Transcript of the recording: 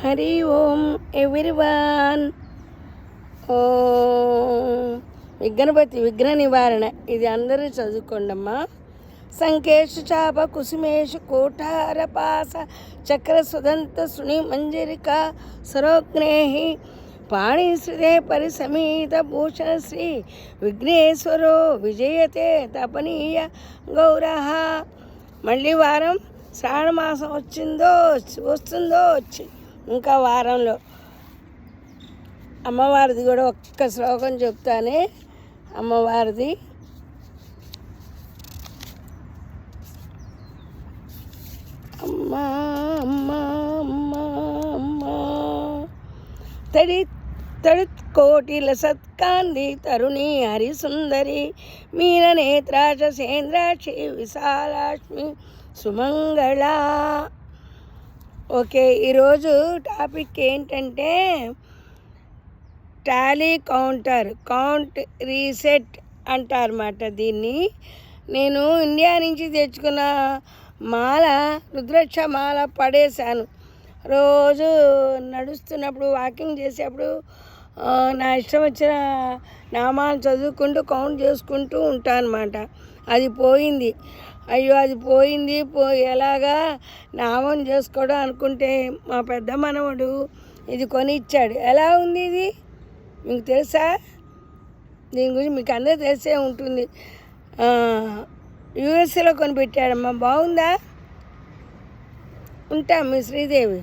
హరి ఓం everyone. ఓం విఘ్నపతి విఘ్న నివారణ. ఇది అందరూ చదువుకోండమ్మా. సంకేషు చాప కుసుమేషు కోఠార పాస చక్ర సుదంత సుని మంజరిక సరోగ్నేహి పాణిశ్రుతే పరిసమీత భూషణ శ్రీ విఘ్నేశ్వరో విజయతే తపనీయ గౌరహ. మళ్ళీ వారం శ్రావణ మాసం వస్తుందో వచ్చి ఇంకా వారంలో అమ్మవారిది కూడా ఒక్క శ్లోకం చెప్తానే. అమ్మవారిది అమ్మా అమ్మా అమ్మా అమ్మా తడి కోటిల సత్కాంది తరుణి హరిసుందరి మీననేత్రాచ సేంద్రాక్షి విశాలాక్ష్మి సుమంగళ. ఓకే, ఈరోజు టాపిక్ ఏంటంటే టాలీ కౌంట్ రీసెట్ అంటారన్నమాట. దీన్ని నేను ఇండియా నుంచి తెచ్చుకున్న మాల, రుద్రాక్ష మాల పడేశాను. రోజు నడుస్తున్నప్పుడు వాకింగ్ చేసేప్పుడు నా ఇష్టం వచ్చిన నామాలు చదువుకుంటూ కౌంట్ చేసుకుంటూ ఉంటాను అన్నమాట. అది పోయింది. అయ్యో అది పోయింది, ఎలాగా నామం చేసుకోవడం అనుకుంటే మా పెద్ద మనవడు ఇది కొని ఇచ్చాడు. ఎలా ఉంది ఇది మీకు తెలుసా? దీని గురించి మీకు అందరూ తెలిసే ఉంటుంది. యూఎస్ఏలో కొనిపెట్టాడమ్మా. బాగుందా? ఉంటా మీ శ్రీదేవి.